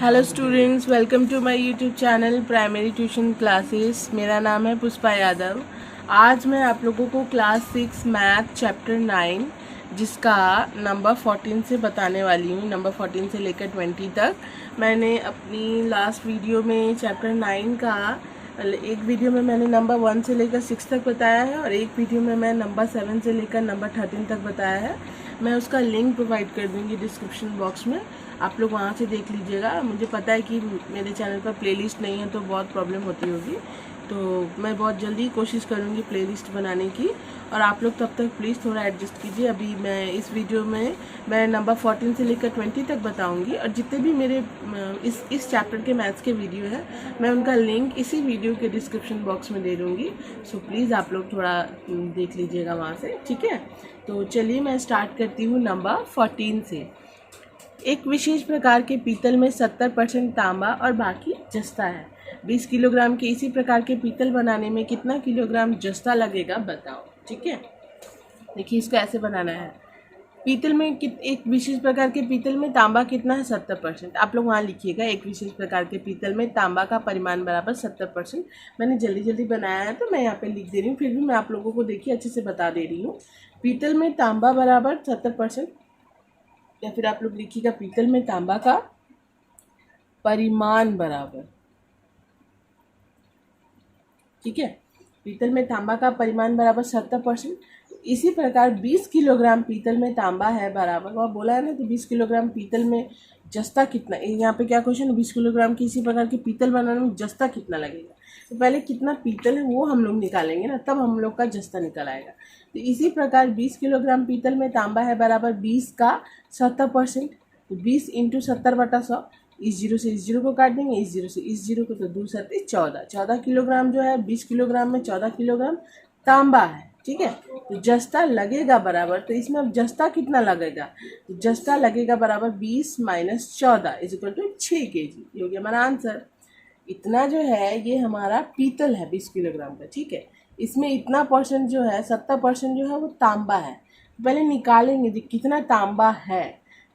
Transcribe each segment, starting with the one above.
Hello students, welcome to my YouTube channel primary tuition classes. मेरा नाम है पुष्पा यादव। आज मैं आप लोगों को क्लास 6 मैथ चैप्टर 9 जिसका नंबर 14 से बताने वाली हूँ। नंबर 14 से लेकर 20 तक मैंने अपनी लास्ट वीडियो में चैप्टर 9 का एक वीडियो में मैंने नंबर 1 से लेकर 6 तक बताया है और एक वीडियो में मैं नंबर 7 से लेकर नंबर 13 तक बताया है। मैं उसका लिंक प्रोवाइड कर दूँगी डिस्क्रिप्शन बॉक्स में, आप लोग वहाँ से देख लीजिएगा। मुझे पता है कि मेरे चैनल पर प्लेलिस्ट नहीं है तो बहुत प्रॉब्लम होती होगी, तो मैं बहुत जल्दी कोशिश करूँगी प्लेलिस्ट बनाने की, और आप लोग तब तक प्लीज़ थोड़ा एडजस्ट कीजिए। अभी मैं इस वीडियो में मैं नंबर 14 से लेकर 20 तक बताऊँगी, और जितने भी मेरे इस चैप्टर के मैथ्स के वीडियो है मैं उनका लिंक इसी वीडियो के डिस्क्रिप्शन बॉक्स में दे दूँगी। सो प्लीज़ आप लोग थोड़ा देख लीजिएगा वहाँ से, ठीक है। तो चलिए मैं स्टार्ट करती हूँ नंबर 14 से। एक विशेष प्रकार के पीतल में 70% तांबा और बाकी जस्ता है। 20 किलोग्राम के इसी प्रकार के पीतल बनाने में कितना किलोग्राम जस्ता लगेगा बताओ, ठीक है। देखिए इसको ऐसे बनाना है। पीतल में एक विशेष प्रकार के पीतल में तांबा कितना है 70%। आप लोग वहाँ लिखिएगा, एक विशेष प्रकार के पीतल में तांबा का परिमाण बराबर 70%। मैंने जल्दी जल्दी बनाया है तो मैं यहाँ पे लिख दे रही हूँ, फिर भी मैं आप लोगों को देखिए अच्छे से बता दे रही हूँ। पीतल में तांबा बराबर 70%, या फिर आप लोग लिखिएगा पीतल में तांबा का परिमाण बराबर, ठीक है। पीतल में तांबा का परिमाण बराबर 70%। इसी प्रकार 20 किलोग्राम पीतल में तांबा है बराबर, वह बोला है ना, तो 20 किलोग्राम पीतल में जस्ता कितना, यहाँ पे क्या क्वेश्चन है, 20 किलोग्राम की इसी प्रकार के पीतल बनाने में जस्ता कितना लगेगा। तो पहले कितना पीतल है वो हम लोग निकालेंगे ना, तब हम लोग का जस्ता निकल आएगा। तो इसी प्रकार 20 किलोग्राम पीतल में तांबा है बराबर 20 का 70%, तो 20 इंटू 70/100। इस जीरो से इस जीरो को काट देंगे, इस जीरो से इस जीरो को, तो 2 7 14। 14 किलोग्राम जो है 20 किलोग्राम में 14 किलोग्राम तांबा है, ठीक है। तो जस्ता लगेगा बराबर, तो इसमें अब जस्ता कितना लगेगा, तो जस्ता लगेगा बराबर 20 minus 14 is equal to 6 kg। ये हो गया हमारा आंसर। इतना जो है ये हमारा पीतल है 20 किलोग्राम का, ठीक है। इसमें इतना परसेंट जो है 70% जो है वो तांबा है। पहले निकालेंगे कितना तांबा है,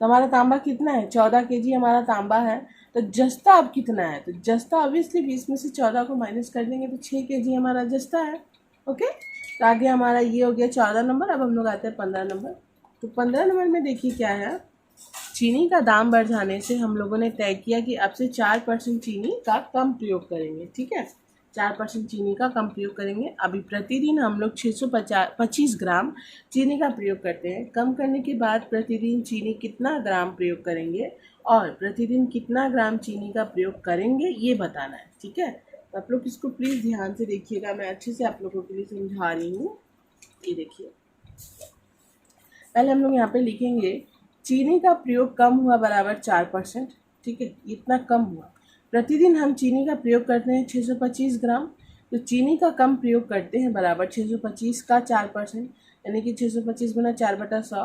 तो हमारा तांबा कितना है 14 kg हमारा तांबा है। तो जस्ता अब कितना है, तो जस्ता ऑब्वियसली 20 में से 14 को माइनस कर देंगे तो 6 kg हमारा जस्ता है। ओके, तो आगे हमारा ये हो गया 14 नंबर। अब हम लोग आते हैं 15 नंबर। तो 15 नंबर में देखिए क्या है, चीनी का दाम बढ़ जाने से हम लोगों ने तय किया कि अब से 4% चीनी का कम प्रयोग करेंगे, ठीक है। 4% चीनी का कम प्रयोग करेंगे। अभी प्रतिदिन हम लोग 625 ग्राम चीनी का प्रयोग करते हैं। कम करने के बाद प्रतिदिन चीनी कितना ग्राम प्रयोग करेंगे और प्रतिदिन कितना ग्राम चीनी का प्रयोग करेंगे ये बताना है, ठीक है। तो आप लोग इसको प्लीज़ ध्यान से देखिएगा, मैं अच्छे से आप लोगों के लिए समझा रही हूँ। ये देखिए, पहले हम लोग यहाँ पे लिखेंगे चीनी का प्रयोग कम हुआ बराबर 4%, ठीक है। इतना कम हुआ। प्रतिदिन हम चीनी का प्रयोग करते हैं 625 ग्राम, तो चीनी का कम प्रयोग करते हैं बराबर 625 का 4%, यानी कि 625 गुना 4/100।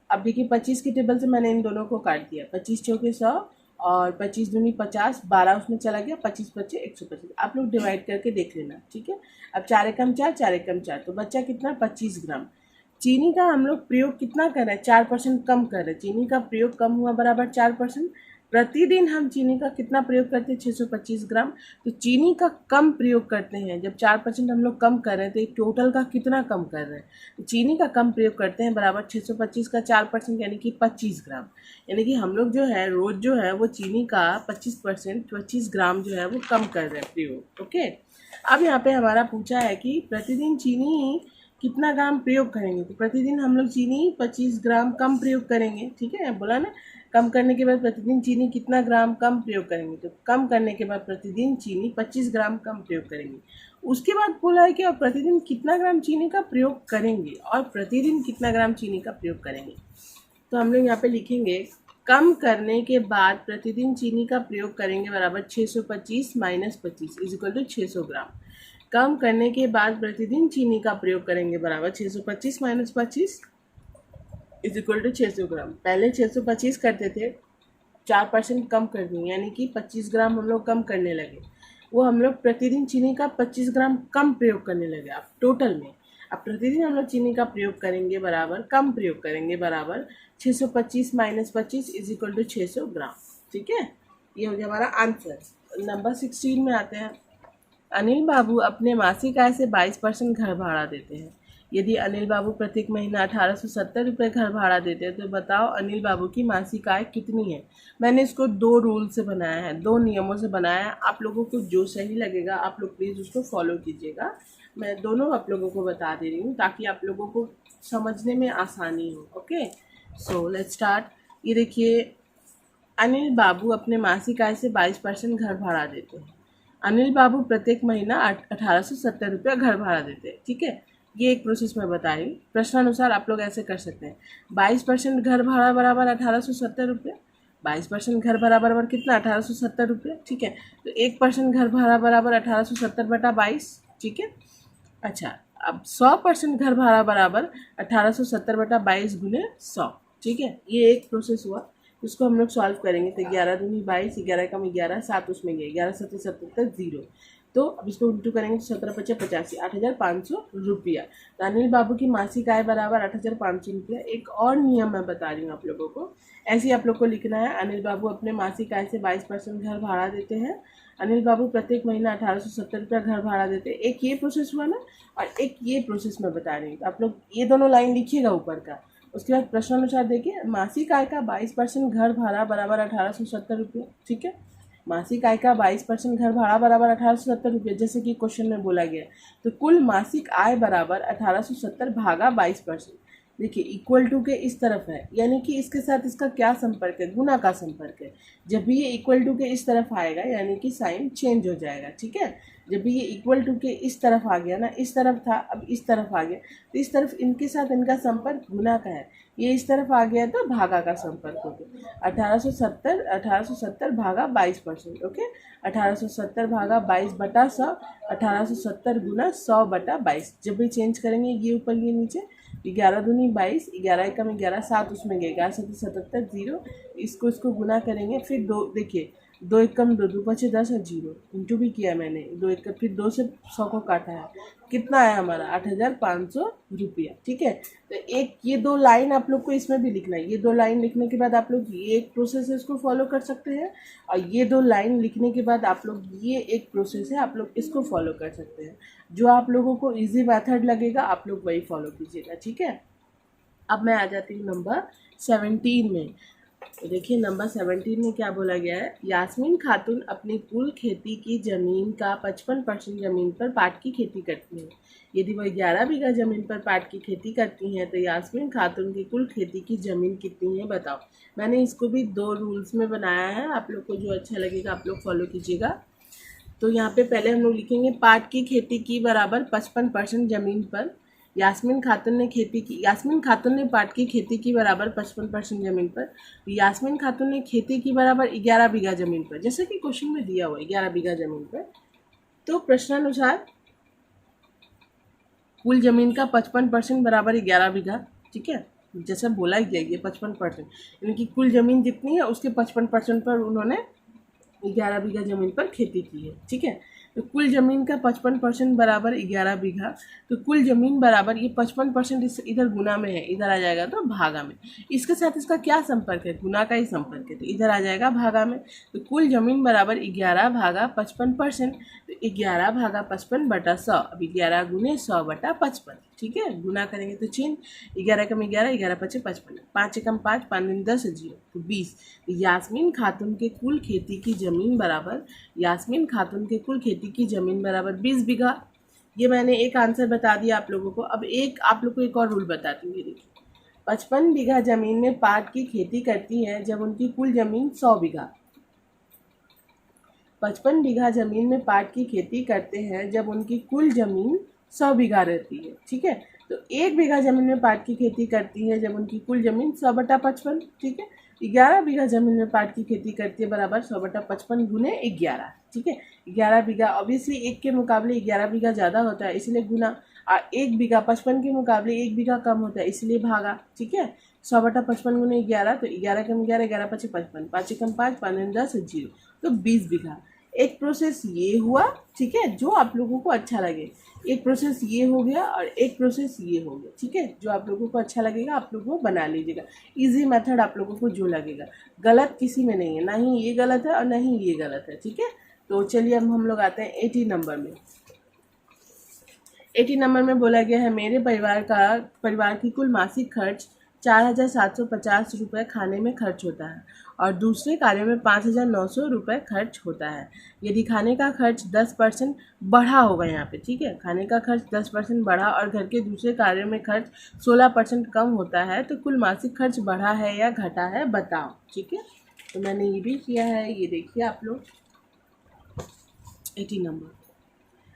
अब देखिए 25 के टेबल से मैंने इन दोनों को काट दिया, 25 चौके 100 और 25 दूनी 50, 12 उसमें चला गया, 25 बचे 125। आप लोग डिवाइड करके देख लेना, ठीक है। अब 4 एकम 4, 4 एकम 4, तो बच्चा कितना 25 ग्राम। चीनी का हम लोग प्रयोग कितना कर रहे हैं, 4% कम कर रहे हैं। चीनी का प्रयोग कम हुआ बराबर 4%। प्रतिदिन हम चीनी का कितना प्रयोग करते हैं 625 ग्राम, तो चीनी का कम प्रयोग करते हैं। जब 4% हम लोग कम कर रहे हैं तो एक टोटल का कितना कम कर रहे हैं, तो चीनी का कम प्रयोग करते हैं बराबर 625 का 4%, यानी कि 25 ग्राम। यानी कि हम लोग जो है रोज़ जो है वो चीनी का 25 ग्राम जो है वो कम कर रहे हैं प्रयोग। ओके, अब यहाँ पे हमारा पूछा है कि प्रतिदिन चीनी कितना ग्राम प्रयोग करेंगे, तो प्रतिदिन हम लोग चीनी 25 ग्राम कम प्रयोग करेंगे, ठीक है। बोला ना, कम करने के बाद प्रतिदिन चीनी कितना ग्राम कम प्रयोग करेंगे, तो कम करने के बाद प्रतिदिन चीनी 25 ग्राम कम प्रयोग करेंगे। उसके बाद बोला है कि और प्रतिदिन कितना ग्राम चीनी का प्रयोग करेंगे, और प्रतिदिन कितना ग्राम चीनी का प्रयोग करेंगे। तो हम लोग यहाँ पे लिखेंगे कम करने के बाद प्रतिदिन चीनी का प्रयोग करेंगे बराबर 625 माइनस 25 इज इक्वल टू 600 ग्राम। कम करने के बाद प्रतिदिन चीनी का प्रयोग करेंगे बराबर 625 माइनस 25 इज इक्वल टू 600 ग्राम। पहले 625 करते थे, 4% कम कर दिए, यानी कि 25 ग्राम हम लोग कम करने लगे। वो हम लोग प्रतिदिन चीनी का 25 ग्राम कम प्रयोग करने लगे अब टोटल में। अब प्रतिदिन हम लोग चीनी का प्रयोग करेंगे बराबर, कम प्रयोग करेंगे बराबर 625 माइनस 25 इज इक्वल टू 600 ग्राम, ठीक है। ये हो गया हमारा आंसर। नंबर 16 में आते हैं। अनिल बाबू अपने मासिक आय से 22% घर भाड़ा देते हैं। यदि अनिल बाबू प्रत्येक महीना 1870 रुपये घर भाड़ा देते हैं तो बताओ अनिल बाबू की मासिक आय कितनी है। मैंने इसको 2 रूल से बनाया है, 2 नियमों से बनाया है। आप लोगों को जो सही लगेगा आप लोग प्लीज़ उसको फॉलो कीजिएगा। मैं दोनों आप लोगों को बता दे रही हूँ ताकि आप लोगों को समझने में आसानी हो। Okay, so let's start. ये देखिए, अनिल बाबू अपने मासिक आय से 22% घर भाड़ा देते हैं। अनिल बाबू प्रत्येक महीना 1870 रुपया घर भाड़ा देते हैं। ठीक है, ये एक प्रोसेस मैं बता रही हूँ। प्रश्नानुसार आप लोग ऐसे कर सकते हैं, 22% घर भाड़ा बराबर 1870 रुपये। 22% घर भाड़ा बराबर कितना, 1870 रुपये। ठीक है, तो 1% घर भाड़ा बराबर 1870/22। ठीक है, अच्छा, अब 100% घर भाड़ा बराबर 1870/22 गुने 100। ठीक है, ये एक प्रोसेस हुआ। इसको हम लोग सॉल्व करेंगे तो 11 दूनी 22, 11 कम 11, 7 उसमें गए, 11 7 77 0। तो अब इसको उल्टू करेंगे तो 17 5 85, 8,500 रुपया। तो अनिल बाबू की मासिक आय बराबर 8,500 रुपया। एक और नियम मैं बता रही हूँ आप लोगों को, ऐसे ही आप लोग को लिखना है। अनिल बाबू अपने मासिक आय से 22% घर भाड़ा देते हैं। अनिल बाबू प्रत्येक महीना 1870 रुपया घर भाड़ा देते हैं। एक ये प्रोसेस हुआ ना, और एक ये प्रोसेस मैं बता रही हूँ। आप लोग ये दोनों लाइन लिखिएगा ऊपर का। उसके बाद प्रश्नानुसार देखिए, मासिक आय का 22% घर भाड़ा बराबर 1870 रुपये। ठीक है, मासिक आय का 22% घर भाड़ा बराबर 1870 रुपये, जैसे कि क्वेश्चन में बोला गया। तो कुल मासिक आय बराबर 1870 भागा 22%। देखिए, इक्वल टू के इस तरफ है, यानी कि इसके साथ इसका क्या संपर्क है, गुना का संपर्क है। जब भी ये इक्वल टू के इस तरफ आएगा यानी कि साइन चेंज हो जाएगा। ठीक है, जब भी ये इक्वल टू के इस तरफ आ गया ना, इस तरफ था अब इस तरफ आ गया, तो इस तरफ इनके साथ इनका संपर्क गुना का है। ये इस तरफ आ गया तो भागा का संपर्क हो गया। 1870 भागा 22%। ओके, 1870 भागा 22/100, 1870 गुना 100/22। जब भी चेंज करेंगे ये ऊपर ये नीचे, 11 दूनी 22, 11 एकम 11, 7 उसमें गए, 11 7 77 0। इसको गुना करेंगे, फिर 2 देखिए, 2 एकम 2, 2 5 10 और 0 इंटू भी किया मैंने, 2 एक, फिर 2 से 100 को काटा है, कितना आया हमारा 8,500 रुपया। ठीक है, तो एक ये 2 लाइन आप लोग को इसमें भी लिखना है। ये 2 लाइन लिखने के बाद आप लोग ये एक प्रोसेस है इसको फॉलो कर सकते हैं, और ये 2 लाइन लिखने के बाद आप लोग ये एक प्रोसेस है आप लोग इसको फॉलो कर सकते हैं। जो आप लोगों को इजी मेथड लगेगा आप लोग वही फॉलो कीजिएगा। ठीक है, अब मैं आ जाती हूँ नंबर 17 में। तो देखिए, नंबर 17 में क्या बोला गया है। यास्मीन खातून अपनी कुल खेती की ज़मीन का 55% ज़मीन पर पाट की खेती करती हैं। यदि वह 11 बीघा ज़मीन पर पाट की खेती करती हैं तो यास्मीन खातून की कुल खेती की ज़मीन कितनी है बताओ। मैंने इसको भी 2 रूल्स में बनाया है, आप लोग को जो अच्छा लगेगा आप लोग फॉलो कीजिएगा। तो यहाँ पे पहले हम लोग लिखेंगे पाट की खेती की बराबर 55% ज़मीन पर। यास्मीन खातून ने पाट की खेती की बराबर 55% ज़मीन पर। यास्मीन खातून ने खेती की बराबर 11 बीघा ज़मीन पर, जैसे कि क्वेश्चन में दिया हुआ है 11 बीघा ज़मीन पर। तो प्रश्नानुसार कुल ज़मीन का 55% बराबर 11 बीघा। ठीक है, जैसे बोला गया ये 55%, यानी कि कुल ज़मीन जितनी है उसके 55% पर उन्होंने 11 बीघा ज़मीन पर खेती की है। ठीक है, तो कुल ज़मीन का 55% बराबर 11 बीघा। तो कुल ज़मीन बराबर ये 55% इधर गुना में है, इधर आ जाएगा तो भागा में। इसके साथ इसका क्या संपर्क है, गुना का ही संपर्क है, तो इधर आ जाएगा भागा में। तो कुल ज़मीन बराबर 11 भागा 55%। तो 11 भागा 55/100। अब 11 गुने 100/55। ठीक है, गुना करेंगे तो चिन्ह, 11 कम 11, 11 5 55, 5 एकम 5, 5 10 0 तो 20। यास्मीन खातून के कुल खेती की ज़मीन बराबर, यास्मीन खातून के कुल खेती की ज़मीन बराबर 20 बीघा। ये मैंने एक आंसर बता दिया आप लोगों को। अब एक आप लोग को एक और रूल बताती हूँ। ये देखिए, 55 बीघा ज़मीन में पाट की खेती करती हैं जब उनकी कुल ज़मीन 100 बीघा। 55 बीघा ज़मीन में पाट की खेती करते हैं जब उनकी कुल ज़मीन 100 बीघा रहती है। ठीक है, तो 1 बीघा ज़मीन में पाट की खेती करती है जब उनकी कुल ज़मीन 100/55। ठीक है, 11 बीघा ज़मीन में पाट की खेती करती है बराबर 100/55 गुने 11। ठीक है, 11 बीघा ऑब्वियसली 1 के मुकाबले 11 बीघा ज़्यादा होता है इसलिए गुना, 1 बीघा 55 के मुकाबले 1 बीघा कम होता है इसलिए भागा। ठीक है, 100/55 गुने 11, तो 11 कम 11, 11 5 55, 5 एकम 5, 5 10 0 तो 20 बीघा। एक प्रोसेस ये हुआ, ठीक है, जो आप लोगों को अच्छा लगे। एक प्रोसेस ये हो गया और एक प्रोसेस ये हो गया, ठीक है। जो आप लोगों को अच्छा लगेगा आप लोग वो बना लीजिएगा। इजी मेथड आप लोगों को जो लगेगा, गलत किसी में नहीं है, ना ही ये गलत है और ना ही ये गलत है, ठीक है। तो चलिए अब हम लोग आते हैं 80 नंबर में। 80 नंबर में बोला गया है मेरे परिवार की कुल मासिक खर्च 4,750 रुपये खाने में खर्च होता है और दूसरे कार्यों में 5,900 रुपये खर्च होता है। यदि खाने का खर्च 10% बढ़ा होगा यहाँ पे, ठीक है, खाने का खर्च 10% बढ़ा और घर के दूसरे कार्यों में खर्च 16% कम होता है तो कुल मासिक खर्च बढ़ा है या घटा है बताओ, ठीक है। तो मैंने ये भी किया है, ये देखिए आप लोग 80 नंबर,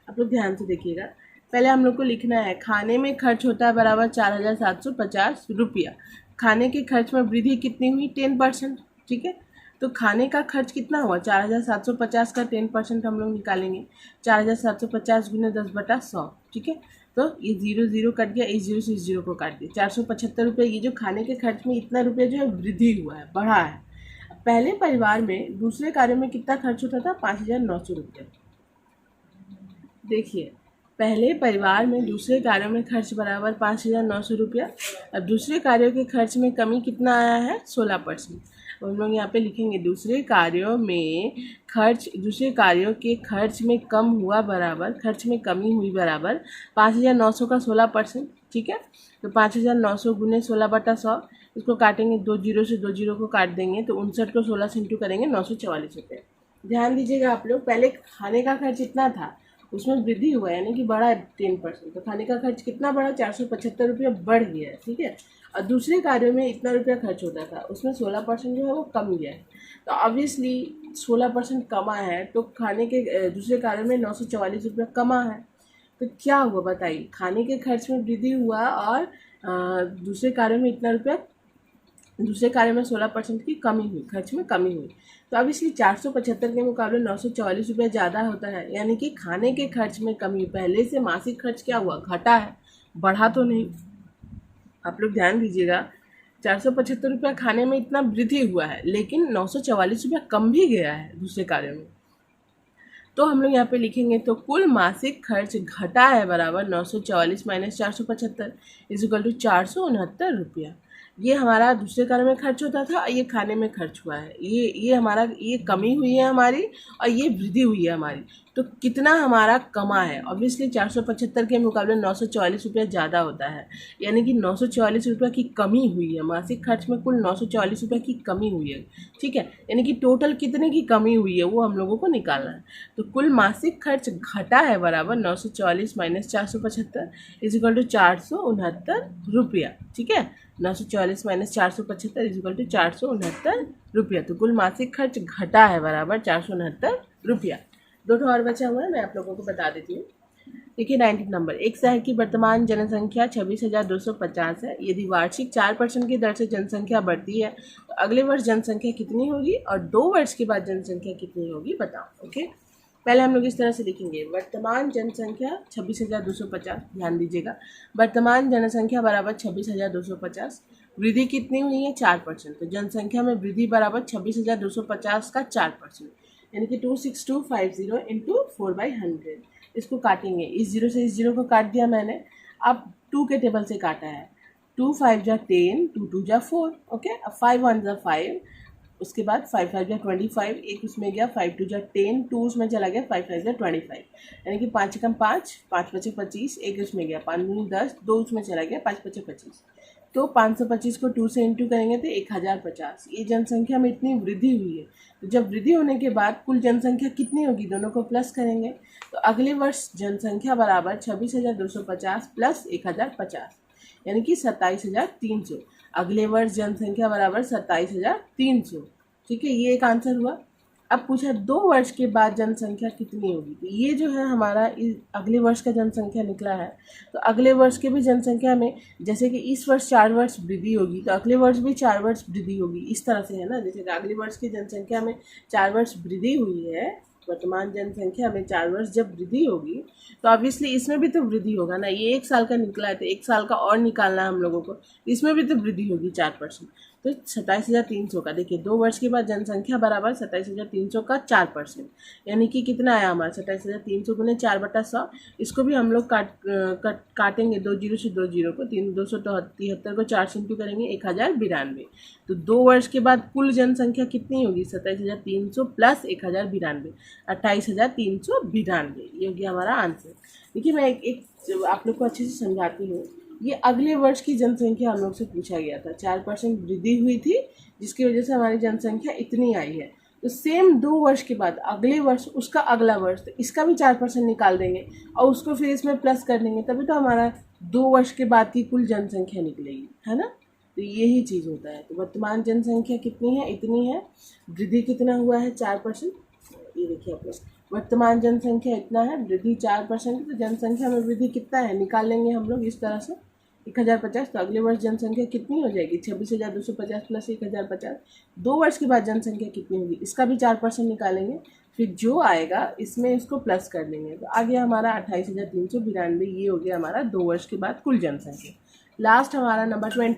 आप लोग ध्यान से देखिएगा। पहले हम लोग को लिखना है खाने में खर्च होता है बराबर 4,750 रुपया। खाने के खर्च में वृद्धि कितनी हुई? 10%, ठीक है। तो खाने का खर्च कितना हुआ? 4,750 का 10% हम लोग निकालेंगे। 4,750 गुने 10/100, ठीक है। तो ये 0 0 कट गया, इस 0 से इस 0 को काट दिया। 475 रुपये, ये जो खाने के खर्च में इतना रुपया जो है वृद्धि हुआ है, बढ़ा है। पहले परिवार में दूसरे कार्यों में कितना खर्च होता था? 5,900 रुपये। देखिए, पहले परिवार में दूसरे कार्यों में खर्च बराबर 5,900 रुपया। अब दूसरे कार्यों के खर्च में कमी कितना आया है? 16%। हम लोग यहाँ पे लिखेंगे दूसरे कार्यों के खर्च में कम हुआ बराबर, खर्च में कमी हुई बराबर 5,900 का 16%, ठीक है। तो 5,900 गुने 16/100, इसको काटेंगे 2 जीरो से, 2 जीरो को काट देंगे तो 59 को 16 से इंटू करेंगे 944 रुपये। ध्यान दीजिएगा आप लोग, पहले खाने का खर्च इतना था, उसमें वृद्धि हुआ यानी कि बढ़ा 10%। तो खाने का खर्च कितना बढ़ा? 475 रुपया बढ़ गया है, ठीक है। और दूसरे कार्यों में इतना रुपया खर्च होता था, उसमें 16% जो है वो कम गया है। तो ऑब्वियसली 16% कमा है तो खाने के दूसरे कार्यों में 944 रुपया कमा है। तो क्या हुआ बताइए? खाने के खर्च में वृद्धि हुआ और दूसरे कार्यों में इतना रुपया, दूसरे कार्य में 16% की कमी हुई, खर्च में कमी हुई। तो अब इसलिए 475 के मुकाबले 944 रुपये ज़्यादा होता है, यानी कि खाने के खर्च में कमी। पहले से मासिक खर्च क्या हुआ? घटा है, बढ़ा तो नहीं। आप लोग ध्यान दीजिएगा, 475 रुपया खाने में इतना वृद्धि हुआ है, लेकिन 944 रुपया कम भी गया है दूसरे कार्यों में। तो हम लोग यहाँ पे लिखेंगे तो कुल मासिक खर्च घटा है बराबर 944 माइनस 475 इक्वल टू 469 रुपया। ये हमारा दूसरे कार्य में खर्च होता था और ये खाने में खर्च हुआ है। ये हमारा, ये कमी हुई है हमारी और ये वृद्धि हुई है हमारी। तो कितना हमारा कमा है? ऑब्वियसली 475 के मुकाबले 944 रुपया ज़्यादा होता है, यानी कि 944 रुपया की कमी हुई है। मासिक खर्च में कुल 944 रुपये की कमी हुई है, ठीक है। यानी कि टोटल कितने की कमी हुई है वो हम लोगों को निकालना है। तो कुल मासिक खर्च घटा है बराबर 944 माइनस 475 इक्वल टू 469 रुपया, ठीक है। 944 माइनस 475 इक्वल टू 469 रुपया। तो कुल मासिक खर्च घटा है बराबर 469 रुपया। दो ठो और बचा हुआ है, मैं आप लोगों को बता देती हूँ। देखिए 90 नंबर, एक शहर की वर्तमान जनसंख्या 26,250 है। यदि वार्षिक 4% की दर से जनसंख्या बढ़ती है तो अगले वर्ष जनसंख्या कितनी होगी और 2 वर्ष के बाद जनसंख्या कितनी होगी बताओ। ओके, पहले हम लोग इस तरह से लिखेंगे, वर्तमान जनसंख्या 26,250। ध्यान दीजिएगा, वर्तमान जनसंख्या बराबर 26,250। वृद्धि कितनी हुई है? 4%। तो जनसंख्या में वृद्धि बराबर 26,250 का 4%, यानी कि 26250 इंटू 4/100। इसको काटेंगे, इस 0 से इस 0 को काट दिया मैंने। अब 2 के टेबल से काटा है, 2 5 जा 10, 2 2 जा 4, ओके। अब 5 1 जा 5, उसके बाद 5 5 जा 25, एक उसमें गया, 5 2 जा 10, 2 उसमें चला गया, 5 5 जा 25, यानी कि 5 कम 5, 5 5 25, एक उसमें गया, 5 दूनी 10, 2 उसमें चला गया, 5 5 25। तो 525 को 2 से इंटू करेंगे तो 1050। ये जनसंख्या में इतनी वृद्धि हुई है। तो जब वृद्धि होने के बाद कुल जनसंख्या कितनी होगी? दोनों को प्लस करेंगे तो अगले वर्ष जनसंख्या बराबर 26,250 प्लस 1050, यानी कि 27,300। अगले वर्ष जनसंख्या बराबर 27,300, ठीक है। ये एक आंसर हुआ। अब पूछा 2 वर्ष के बाद जनसंख्या कितनी होगी। तो ये जो है हमारा अगले वर्ष का जनसंख्या निकला है। तो अगले वर्ष के भी जनसंख्या में, जैसे कि इस वर्ष 4 वर्ष वृद्धि होगी तो अगले वर्ष भी 4 वर्ष वृद्धि होगी, इस तरह से है ना। जैसे कि अगले वर्ष की जनसंख्या में 4 वर्ष वृद्धि हुई है, वर्तमान जनसंख्या में 4 वर्ष जब वृद्धि होगी तो ऑब्वियसली इसमें भी तो वृद्धि होगा ना। ये 1 साल का निकला है तो 1 साल का और निकालना है हम लोगों को, इसमें भी तो वृद्धि होगी 4%। तो 27,300 का देखिए 2 वर्ष के बाद जनसंख्या बराबर 27,300 का 4%, यानी कि कितना आया हमारा 27,300 गुने 4/100। इसको भी हम लोग काटेंगे 2 जीरो से 2 जीरो को, 273 को 4 से इंटू करेंगे 1092। तो 2 वर्ष के बाद कुल जनसंख्या कितनी होगी 27,300 प्लस 1092, 28,392। ये हो गया हमारा आंसर। देखिए मैं एक आप लोग को अच्छे से समझाती हूँ। ये अगले वर्ष की जनसंख्या हम लोग से पूछा गया था, 4% वृद्धि हुई थी जिसकी वजह से हमारी जनसंख्या इतनी आई है। तो सेम 2 वर्ष के बाद अगले वर्ष उसका अगला वर्ष, तो इसका भी 4% निकाल देंगे और उसको फिर इसमें प्लस कर देंगे, तभी तो हमारा 2 वर्ष के बाद की कुल जनसंख्या निकलेगी, है ना। तो यही चीज़ होता है। तो वर्तमान जनसंख्या कितनी है, इतनी है। वृद्धि कितना हुआ है 4%। ये देखिए आप लोग, वर्तमान जनसंख्या इतना है, वृद्धि 4%। तो जनसंख्या में वृद्धि कितना है निकाल लेंगे हम लोग इस तरह से 1050। तो अगले वर्ष जनसंख्या कितनी हो जाएगी 26,250 प्लस 1050। 2 वर्ष के बाद जनसंख्या कितनी होगी, इसका भी 4% निकालेंगे, फिर जो आएगा इसमें इसको प्लस कर देंगे। तो आ गया हमारा 28,392। ये हो गया हमारा 2 वर्ष के बाद कुल जनसंख्या। लास्ट हमारा नंबर 20।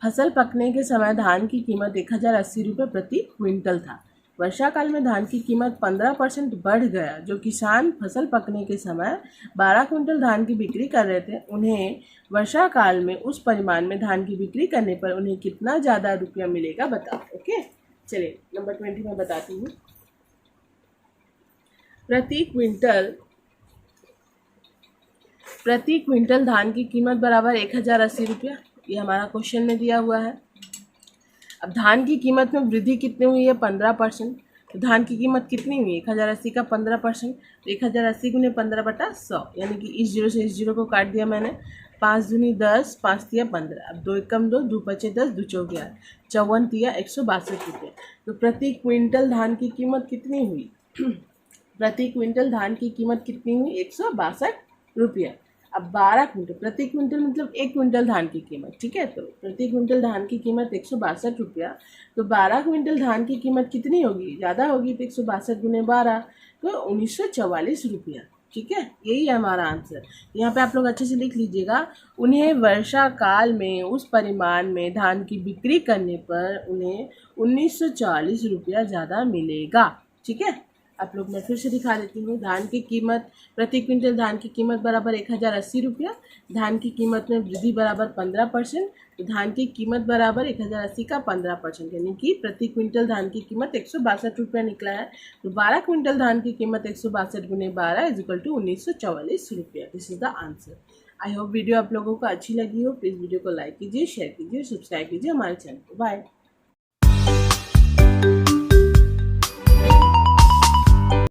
फसल पकने के समय धान की कीमत 1080 रुपये प्रति क्विंटल था। वर्षा काल में धान की कीमत 15% बढ़ गया। जो किसान फसल पकने के समय 12 क्विंटल धान की बिक्री कर रहे थे, उन्हें वर्षा काल में उस परिमाण में धान की बिक्री करने पर उन्हें कितना ज़्यादा रुपया मिलेगा बताओ। ओके, चलिए नंबर 20 में बताती हूँ। प्रति क्विंटल धान की कीमत बराबर 1080 रुपया। ये हमारा क्वेश्चन में दिया हुआ है। अब धान की कीमत में वृद्धि कितनी हुई है 15%। तो धान की कीमत कितनी हुई 1080 का 15%, तो 1080 गुने 15/100, यानी कि इस जीरो से इस जीरो को काट दिया मैंने। 5 दूनी 10, 5 तिया 15, अब 2 एकम 2, 2 पचे 10, 2 चौके 8, 54 तिया 162 रुपये। तो प्रति क्विंटल धान की कीमत कितनी हुई प्रति क्विंटल धान की कीमत कितनी हुई 162 रुपया। अब 12 क्विंटल, प्रति क्विंटल मतलब 1 क्विंटल धान की कीमत, ठीक है। तो प्रति क्विंटल धान की कीमत 162 रुपया। तो 12 क्विंटल धान की कीमत कितनी होगी, ज़्यादा होगी, तो 162 गुने 12, तो 1944 रुपया, ठीक है। यही है हमारा आंसर। यहाँ पे आप लोग अच्छे से लिख लीजिएगा। उन्हें वर्षा काल में उस परिमाण में धान की बिक्री करने पर उन्हें 1940 रुपया ज़्यादा मिलेगा, ठीक है। आप लोग मैं फिर से दिखा देती हूँ। धान की कीमत, प्रति क्विंटल धान की कीमत बराबर 1080 रुपया। धान की कीमत में वृद्धि बराबर 15%। तो धान की कीमत बराबर 1080 का 15%, यानी कि प्रति क्विंटल धान की कीमत 162 रुपया निकला है। तो 12 क्विंटल धान की कीमत 162 गुने 12 = 1944 रुपया। This is the answer. I hope video आप लोगों को अच्छी लगी हो। प्लीज़ वीडियो को लाइक कीजिए, शेयर कीजिए, सब्सक्राइब कीजिए हमारे चैनल को। बाय।